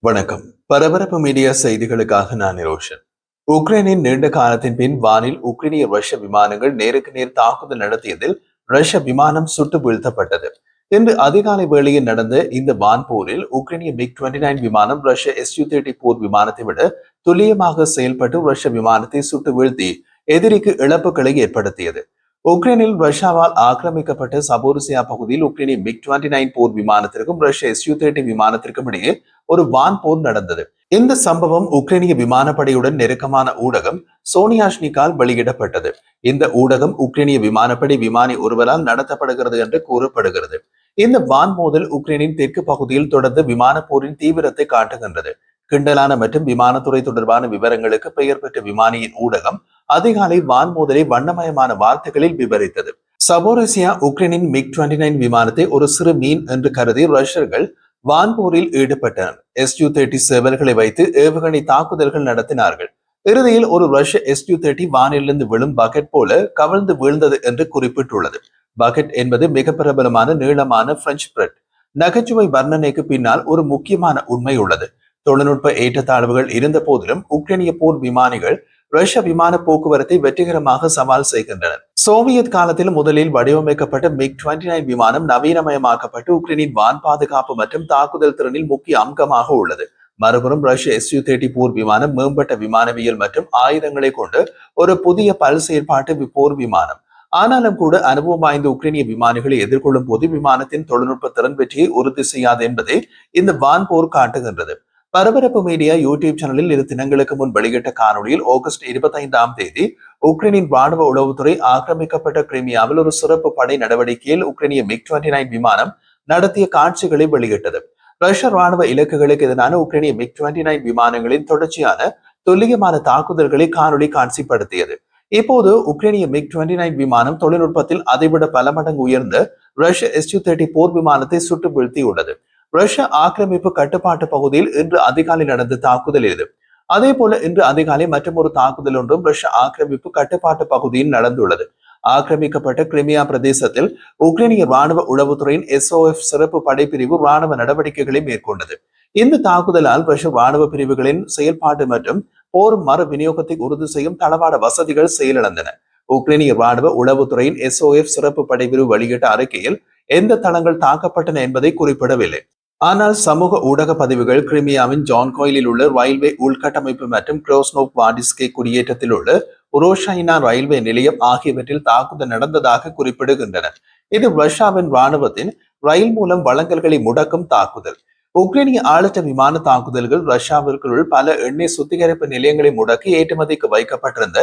வணக்கம். பரபரப்பு மீடியா செய்திகளுக்காக நான் நிரோஷன். உக்ரைனின் நீண்ட காலத்தின் பின் வானில் உக்ரைனிய ரஷ்ய விமானங்கள் நேருக்கு நேர் தாக்குதல் நடத்தியதில் ரஷ்ய விமானம் சுட்டு வீழ்த்தப்பட்டது. இன்று அதிகாலை வேளையில் நடந்த இந்த வான்போரில் உக்ரைனிய MiG-29 விமானம் ரஷ்ய Su-30 போர் விமானத்தை விட துல்லியமாக செயல்பட்டு ரஷ்ய விமானத்தை சுட்டு வீழ்த்தி எதிரிக்கு இழப்புகளை ஏற்படுத்தியது. உக்ரைனில் ரஷ்யாவால் ஆக்கிரமிக்கப்பட்ட சபோரிசியா பகுதியில் உக்ரைனிய MiG-29 போர் விமானத்திற்கும் ரஷ்ய Su-30 விமானத்திற்கும் இடையே ஒரு வான் போர் நடந்தது. இந்த சம்பவம் உக்ரைனிய விமானப்படையுடன் நெருக்கமான ஊடகம் சோனியாஷ்னிக்கால் வெளியிடப்பட்டது. இந்த ஊடகம் உக்ரைனிய விமானப்படை விமானி ஒருவரால் நடத்தப்படுகிறது என்று கூறப்படுகிறது. இந்த வான் மோதல் உக்ரைனின் தெற்கு பகுதியில் தொடர்ந்து விமான போரின் தீவிரத்தை காட்டுகின்றது. கிண்டலான மற்றும் விமானத்துறை தொடர்பான விவரங்களுக்கு பெயர் பெற்ற விமானியின் ஊடகம் அதிகாலை வான் மோதலை வண்ணமயமான வார்த்தைகளில் விவரித்தது. சபோரிசியா உக்ரைனின் MiG-29 விமானத்தை ஒரு சிறு மீன் என்று கருதி ரஷ்யர்கள் வான்போரில் ஈடுபட்டனர். Su-30 வைத்து ஏவுகணை தாக்குதல்கள் நடத்தினார்கள். இறுதியில் ஒரு ரஷ்ய Su-30 வானிலிருந்து விழும் பக்கெட் போல கவிழ்ந்து வீழ்ந்தது என்று குறிப்பிட்டுள்ளது. பக்கெட் என்பது மிக பிரபலமான நீளமான பிரெஞ்சு பிரெட். நகைச்சுவை வர்ணனைக்கு பின்னால் ஒரு முக்கியமான உண்மை உள்ளது. தொழில்நுட்ப ஏற்றத்தாழ்வுகள் இருந்த போதிலும் உக்ரைனிய போர் விமானிகள் ரஷ்ய விமான போக்குவரத்தை வெற்றிகரமாக சவால் செய்கின்றனர். சோவியத் காலத்தில் முதலில் வடிவமைக்கப்பட்ட MiG-29 விமானம் நவீனமயமாக்கப்பட்டு உக்ரைனின் வான் பாதுகாப்பு மற்றும் தாக்குதல் திறனில் முக்கிய அங்கமாக உள்ளது. மறுபுறம் ரஷ்ய Su-30 போர் விமானம் மேம்பட்ட விமானவியல் மற்றும் ஆயுதங்களை கொண்டு ஒரு புதிய பல் செயற்பாட்டு போர் விமானம். ஆனாலும் கூட அனுபவம் வாய்ந்த உக்ரைனிய விமானிகளை எதிர்கொள்ளும் போது விமானத்தின் தொழில்நுட்ப திறன் வெற்றியை உறுதி செய்யாது என்பதை இந்த வான் போர் காட்டுகின்றது. பரபரப்பு மீடியா யூடியூப் சேனலில் 2 தினங்களுக்கு முன் வெளியிட்ட காணொலியில் ஆகஸ்ட் 25ஆம் தேதி உக்ரைனின் ராணுவ உளவுத்துறை ஆக்கிரமிக்கப்பட்ட கிரிமியாவில் ஒரு சிறப்பு படை நடவடிக்கையில் உக்ரைனிய MiG-29 விமானம் நடத்திய காட்சிகளை வெளியிட்டது. ரஷ்ய ராணுவ இலக்குகளுக்கு எதிரான உக்ரைனிய MiG-29 விமானங்களின் தொடர்ச்சியான துல்லியமான தாக்குதல்களை காணொலி காட்சிப்படுத்தியது. இப்போது உக்ரைனிய MiG-29 விமானம் தொழில்நுட்பத்தில் அதைவிட பல மடங்கு உயர்ந்த ரஷ்ய Su-30 போர் விமானத்தை சுட்டு வீழ்த்தியுள்ளது. ரஷ்ய ஆக்கிரமிப்பு கட்டுப்பாட்டு பகுதியில் இன்று அதிகாலை நடந்த தாக்குதல் இது. அதே போல இன்று அதிகாலை மற்றொரு தாக்குதல் ஒன்றும் ரஷ்ய ஆக்கிரமிப்பு கட்டுப்பாட்டு பகுதியில் நடந்துள்ளது. ஆக்கிரமிக்கப்பட்ட கிரிமியா பிரதேசத்தில் உக்ரைனிய ராணுவ உளவுத்துறையின் SOF சிறப்பு படைப்பிரிவு ராணுவ நடவடிக்கைகளை மேற்கொண்டது. இந்த தாக்குதலால் ரஷ்ய ராணுவ பிரிவுகளின் செயல்பாடு மற்றும் போர் மறு விநியோகத்தை உறுதி செய்யும் தளவாட வசதிகள் செயலிழந்தன. உக்ரைனிய ராணுவ உளவுத்துறையின் SOF சிறப்பு படைப்பிரிவு வெளியிட்ட அறிக்கையில் எந்த தளங்கள் தாக்கப்பட்டன என்பதை குறிப்பிடவில்லை. ஆனால் சமூக ஊடக பதிவுகள் கிரிமியாவின் ஜான் கோயிலில் உள்ள ரயில்வே உள்கட்டமைப்பு மற்றும் குரோஸ்னோவ் வாடிஸ்கே குடியேற்றத்தில் உள்ள உரோஷைனா ரயில்வே நிலையம் ஆகியவற்றில் தாக்குதல் நடந்ததாக குறிப்பிடுகின்றன. இது ரஷ்யாவின் ராணுவத்தின் ரயில் மூலம் வழங்கல்களை முடக்கும் தாக்குதல். உக்ரைனிய ஆளற்ற விமான தாக்குதல்கள் ரஷ்யாவிற்குள் பல எண்ணெய் சுத்திகரிப்பு நிலையங்களை முடக்கி ஏற்றுமதிக்கு வைக்கப்பட்டிருந்த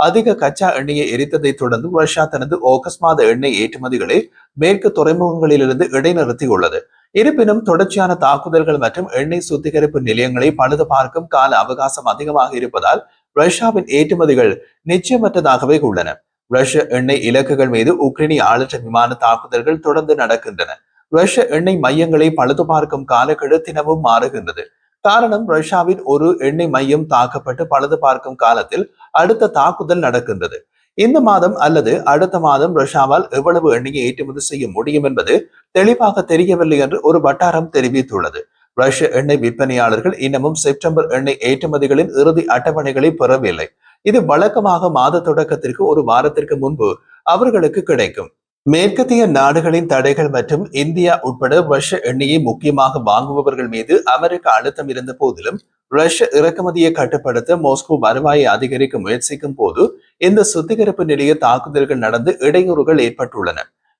அதிக கச்சா எண்ணெயை எரித்ததை தொடர்ந்து ரஷ்யா தனது ஆகஸ்ட் மாத எண்ணெய் ஏற்றுமதிகளை மேற்கு துறைமுகங்களிலிருந்து இடைநிறுத்தியுள்ளது. இருப்பினும் தொடர்ச்சியான தாக்குதல்கள் மற்றும் எண்ணெய் சுத்திகரிப்பு நிலையங்களை பழுது பார்க்கும் கால அவகாசம் அதிகமாக இருப்பதால் ரஷ்யாவின் ஏற்றுமதிகள் நிச்சயமற்றதாகவே உள்ளன. ரஷ்ய எண்ணெய் இலக்குகள் மீது உக்ரைனிய ஆளற்ற விமான தாக்குதல்கள் தொடர்ந்து நடக்கின்றன. ரஷ்ய எண்ணெய் மையங்களை பழுது பார்க்கும் காலக்கெடு தினமும் மாறுகின்றது. காரணம், ரஷ்யாவின் ஒரு எண்ணெய் மையம் தாக்கப்பட்டு பழுது பார்க்கும் காலத்தில் அடுத்த தாக்குதல் நடக்கின்றது. இந்த மாதம் அல்லது அடுத்த மாதம் ரஷ்யாவால் எவ்வளவு எண்ணெயை ஏற்றுமதி செய்ய முடியும் என்பது தெளிவாக தெரியவில்லை என்று ஒரு வட்டாரம் தெரிவித்துள்ளது. ரஷ்ய எண்ணெய் விற்பனையாளர்கள் இன்னமும் செப்டம்பர் எண்ணெய் ஏற்றுமதிகளின் இறுதி அட்டவணைகளை பெறவில்லை. இது வழக்கமாக மாத தொடக்கத்திற்கு ஒரு வாரத்திற்கு முன்பு அவர்களுக்கு கிடைக்கும். மேற்கத்திய நாடுகளின் தடைகள் மற்றும் இந்தியா உட்பட ரஷ்ய எண்ணெயை முக்கியமாக வாங்குபவர்கள் மீது அமெரிக்க அழுத்தம் இருந்த போதிலும் ரஷ்ய இறக்குமதியை கட்டுப்படுத்த மாஸ்கோ வருவாயை அதிகரிக்க முயற்சிக்கும் போது இந்த சுத்திகரிப்பு நிலைய தாக்குதல்கள் நடந்து இடையூறுகள் ஏற்பட்டுள்ளன.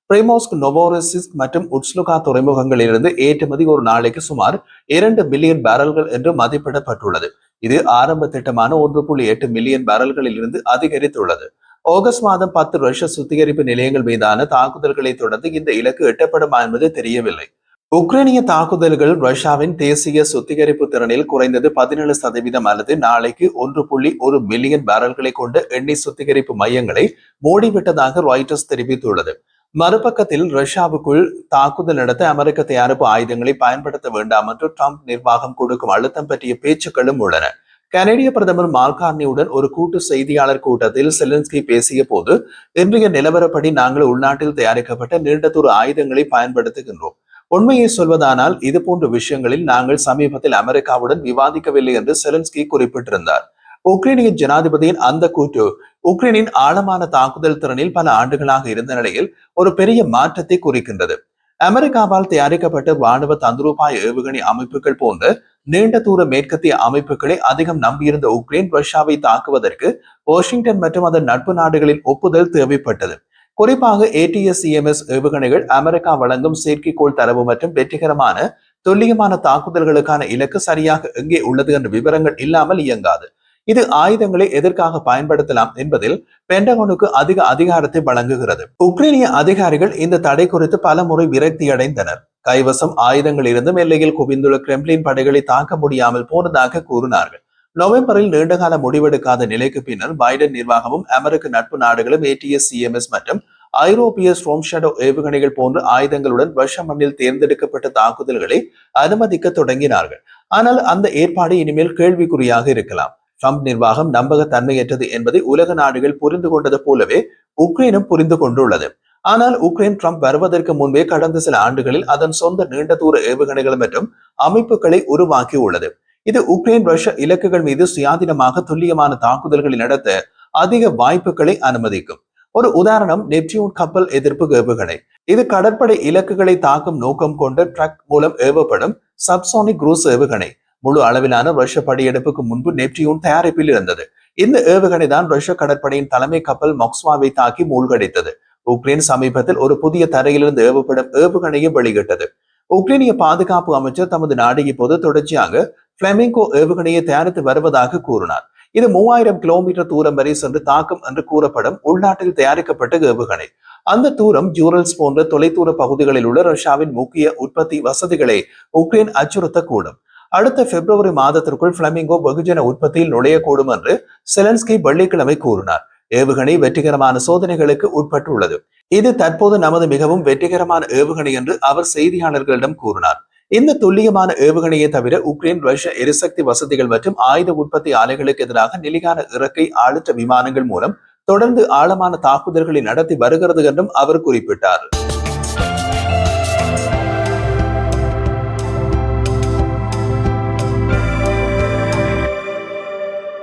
பிரிமோஸ்க், நோவோரோசிஸ்க் மற்றும் உட்ஸ்லுகா துறைமுகங்களிலிருந்து ஏற்றுமதி ஒரு நாளைக்கு சுமார் 2 பில்லியன் பேரல்கள் என்று மதிப்பிடப்பட்டுள்ளது. இது ஆரம்ப திட்டமான 1.8 மில்லியன் பேரல்களில் இருந்து அதிகரித்துள்ளது. ஆகஸ்ட் மாதம் 10 ரஷ்ய சுத்திகரிப்பு நிலையங்கள் மீதான தாக்குதல்களை தொடர்ந்து இந்த இலக்கு எட்டப்படுமா என்பது தெரியவில்லை. உக்ரைனிய தாக்குதல்கள் ரஷ்யாவின் தேசிய சுத்திகரிப்பு திறனில் குறைந்தது 17% அல்லது நாளைக்கு 1.1 மில்லியன் பேரல்களை கொண்ட எண்ணெய் சுத்திகரிப்பு மையங்களை மூடிவிட்டதாக ராய்டர்ஸ் தெரிவித்துள்ளது. மறுபக்கத்தில் ரஷ்யாவுக்குள் தாக்குதல் நடத்த அமெரிக்க தயாரிப்பு ஆயுதங்களை பயன்படுத்த வேண்டாம் என்று ட்ரம்ப் நிர்வாகம் கொடுக்கும் அழுத்தம் பற்றிய பேச்சுக்களும் உள்ளன. கனடிய பிரதமர் மார்கார்னியுடன் ஒரு கூட்டு செய்தியாளர் கூட்டத்தில் செலன்ஸ்கி பேசிய போது, இன்றைய நிலவரப்படி நாங்கள் உள்நாட்டில் தயாரிக்கப்பட்ட நீண்ட தூர ஆயுதங்களை பயன்படுத்துகின்றோம். உண்மையை சொல்வதானால் இது போன்ற விஷயங்களில் நாங்கள் சமீபத்தில் அமெரிக்காவுடன் விவாதிக்கவில்லை என்று செலன்ஸ்கி குறிப்பிட்டிருந்தார். உக்ரைனிய ஜனாதிபதியின் அந்த கூற்று உக்ரைனின் ஆழமான தாக்குதல் திறனில் பல ஆண்டுகளாக இருந்த நிலையில் ஒரு பெரிய மாற்றத்தை குறிக்கின்றது. அமெரிக்காவால் தயாரிக்கப்பட்ட ராணுவ தந்திரோபாய ஏவுகணை அமைப்புகள் போன்ற நீண்ட தூர மேற்கத்திய அமைப்புகளை அதிகம் நம்பியிருந்த உக்ரைன் ரஷ்யாவை தாக்குவதற்கு வாஷிங்டன் மற்றும் அதன் நட்பு நாடுகளின் ஒப்புதல் தேவைப்பட்டது. குறிப்பாக ATACMS ஏவுகணைகள் அமெரிக்கா வழங்கும் செயற்கைக்கோள் தரவு மற்றும் வெற்றிகரமான துல்லியமான தாக்குதல்களுக்கான இலக்கு சரியாக எங்கே உள்ளது என்ற விவரங்கள் இல்லாமல் இயங்காது. இது ஆயுதங்களை எதற்காக பயன்படுத்தலாம் என்பதில் பென்டகனுக்கு அதிக அதிகாரத்தை வழங்குகிறது. உக்ரைனிய அதிகாரிகள் இந்த தடை குறித்து பல முறை விரக்தி அடைந்தனர். கைவசம் ஆயுதங்கள் இருந்தும் எல்லையில் குவிந்துள்ள கிரெம்ளின் படைகளை தாக்க முடியாமல் போனதாக கூறினார்கள். நவம்பரில் நீண்டகால முடிவெடுக்காத நிலைக்கு பின்னர் பைடன் நிர்வாகமும் அமெரிக்க நட்பு நாடுகளும் ATACMS மற்றும் ஐரோப்பிய ஸ்ட்ரோம் ஷேடோ ஏவுகணைகள் போன்ற ஆயுதங்களுடன் ரஷ்ய மண்ணில் தேர்ந்தெடுக்கப்பட்ட தாக்குதல்களை அனுமதிக்க தொடங்கினார்கள். ஆனால் அந்த ஏற்பாடு இனிமேல் கேள்விக்குறியாக இருக்கலாம். ட்ரம்ப் நிர்வாகம் நம்பகத்தன்மையற்றது என்பதை உலக நாடுகள் புரிந்து கொண்டது போலவே உக்ரைனும் புரிந்து கொண்டுள்ளது. ஆனால் உக்ரைன் ட்ரம்ப் வருவதற்கு முன்பே கடந்த சில ஆண்டுகளில் அதன் சொந்த நீண்ட தூர ஏவுகணைகள் மற்றும் அமைப்புகளை உருவாக்கியுள்ளது. இது உக்ரைன் ரஷ்ய இலக்குகள் மீது சுயாதீனமாக துல்லியமான தாக்குதல்களை நடத்த அதிக வாய்ப்புகளை அனுமதிக்கும். ஒரு உதாரணம் நெப்டியூன் கப்பல் எதிர்ப்பு ஏவுகணை. இது கடற்படை இலக்குகளை தாக்கும் நோக்கம் கொண்ட ட்ரக் மூலம் ஏவப்படும் சப்சோனிக் குரூஸ் ஏவுகணை. முழு அளவிலான ரஷ்ய படையெடுப்புக்கு முன்பு நெப்டியூன் தயாரிப்பில் இருந்தது. இந்த ஏவுகணை தான் ரஷ்ய கடற்படையின் தலைமை கப்பல் மொக்ஸ்வாவை தாக்கி மூழ்கடித்தது. உக்ரைன் சமீபத்தில் ஒரு புதிய தரையிலிருந்து ஏவப்படும் ஏவுகணையை வெளியிட்டது. உக்ரைனிய பாதுகாப்பு அமைச்சர் தமது நாடு இப்போது தொடர்ச்சியாக பிளெமிங்கோ ஏவுகணையை தயாரித்து வருவதாக கூறினார். இது 3000 கிலோமீட்டர் தூரம் வரை சென்று தாக்கும் என்று கூறப்படும் உள்நாட்டில் தயாரிக்கப்பட்ட ஏவுகணை. அந்த தூரம் ஜூரல்ஸ் போன்ற தொலைதூர பகுதிகளில் உள்ள ரஷ்யாவின் முக்கிய உற்பத்தி வசதிகளை உக்ரைன் அச்சுறுத்தக்கூடும். அடுத்த பிப்ரவரி மாதத்திற்குள் பிளமிங்கோ வெகுஜன உற்பத்தியில் நுழையக்கூடும் என்று செலன்ஸ்கி வெள்ளிக்கிழமை கூறினார். ஏவுகணை வெற்றிகரமான சோதனைகளுக்கு உட்பட்டுள்ளது. இது தற்போது நமது மிகவும் வெற்றிகரமான ஏவுகணை என்று அவர் செய்தியாளர்களிடம் கூறினார். இந்த துல்லியமான ஏவுகணையை தவிர உக்ரைன் ரஷ்ய எரிசக்தி வசதிகள் மற்றும் ஆயுத உற்பத்தி ஆலைகளுக்கு எதிராக நிலையான இறக்கை ஆளற்ற விமானங்கள் மூலம் தொடர்ந்து ஆழமான தாக்குதல்களை நடத்தி வருகிறது என்றும் அவர் குறிப்பிட்டார்.